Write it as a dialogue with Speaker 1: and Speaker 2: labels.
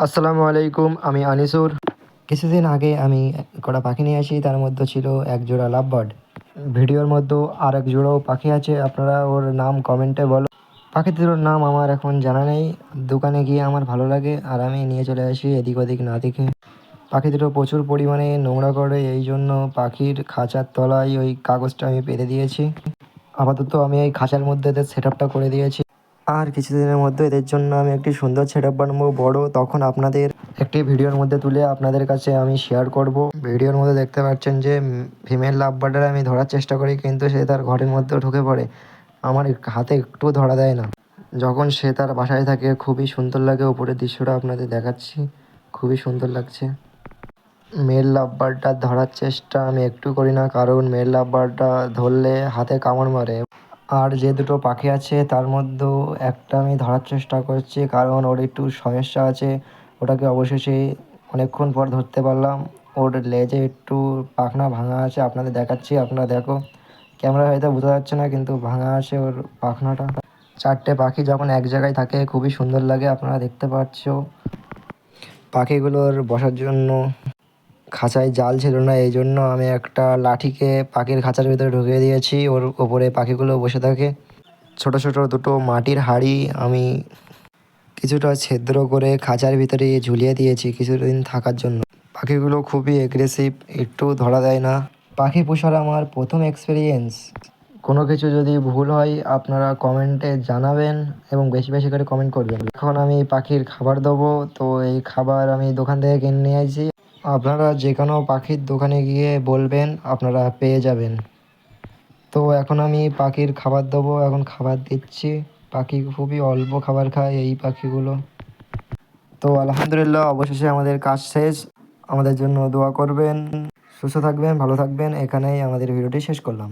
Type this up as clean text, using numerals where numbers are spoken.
Speaker 1: আসসালামু আলাইকুম, আমি আনিসুর। কিছুদিন আগে আমি কটা পাখি নিয়ে আসি, তার মধ্যে ছিল এক জোড়া লাভবার্ড। ভিডিওর মধ্যেও আর এক জোড়াও পাখি আছে, আপনারা ওর নাম কমেন্টে বলো। পাখি দুটোর নাম আমার এখন জানা নেই, দোকানে গিয়ে আমার ভালো লাগে আর আমি নিয়ে চলে আসি এদিক ওদিক না দেখে। পাখি দুটো প্রচুর পরিমাণে নোংরা করে, এই জন্য পাখির খাঁচার তলায় ওই কাগজটা আমি পেতে দিয়েছি। আপাতত আমি এই খাঁচার মধ্যে এদের সেট আপটা করে দিয়েছি। আর কিছুদিনের মধ্যে এদের জন্য আমি একটি সুন্দর সেটআপ বানাবো বড়, তখন আপনাদের একটি ভিডিওর মধ্যে তুলে আপনাদের কাছে আমি শেয়ার করব। ভিডিওর মধ্যে দেখতে পাচ্ছেন যে ফিমেল লাভবার্ডার আমি ধরার চেষ্টা করি, কিন্তু সে তার ঘরের মধ্যেও ঢুকে পড়ে, আমার হাতে একটু ধরা দেয় না। যখন সে তার বাসায় থাকে খুবই সুন্দর লাগে, উপরের দৃশ্যটা আপনাদের দেখাচ্ছি, খুবই সুন্দর লাগছে। মেল লাভবার্ডটা ধরার চেষ্টা আমি একটু করি না, কারণ মেল লাভবার্ডটা ধরলে হাতে কামড় মারে। আর যে দুটো পাখি আছে তার মধ্যেও একটা আমি ধরার চেষ্টা করছি, কারণ ওর একটু সমস্যা আছে। ওটাকে অবশেষে অনেকক্ষণ পর ধরতে পারলাম। ওর লেজে একটু পাখনা ভাঙা আছে, আপনাদের দেখাচ্ছি, আপনারা দেখো। ক্যামেরা হয়তো বোঝা যাচ্ছে না, কিন্তু ভাঙা আছে ওর পাখনাটা। চারটে পাখি যখন এক জায়গায় থাকে খুবই সুন্দর লাগে, আপনারা দেখতে পাচ্ছ। পাখিগুলোর বসার জন্য খাঁচায় জাল ছিল না, এই জন্য আমি একটা লাঠিকে পাখির খাঁচার ভিতরে ঢুকিয়ে দিয়েছি, ওর ওপরে পাখিগুলো বসে থাকে। ছোট ছোট দুটো মাটির হাঁড়ি আমি কিছুটা ছিদ্র করে খাঁচার ভিতরে ঝুলিয়ে দিয়েছি কিছুদিন থাকার জন্য। পাখিগুলো খুবই অ্যাগ্রেসিভ, একটু ধরা দেয় না। পাখি পোষার আমার প্রথম এক্সপিরিয়েন্স। কোনো কিছু যদি ভুল হয় আপনারা কমেন্টে জানাবেন এবং বেশি বেশি করে কমেন্ট করবেন। এখন আমি পাখির খাবার দেবো, তো এই খাবার আমি দোকান থেকে কিনে নিয়ে আসি। আপনারা যে কোনো পাখির দোকানে গিয়ে বলবেন, আপনারা পেয়ে যাবেন। তো এখন আমি পাখির খাবার দেবো, এখন খাবার দিচ্ছি। পাখি খুবই অল্প খাবার খায় এই পাখিগুলো। তো আলহামদুলিল্লাহ, অবশেষে আমাদের কাজ শেষ। আমাদের জন্য দোয়া করবেন, সুস্থ থাকবেন, ভালো থাকবেন। এখানেই আমাদের ভিডিওটি শেষ করলাম।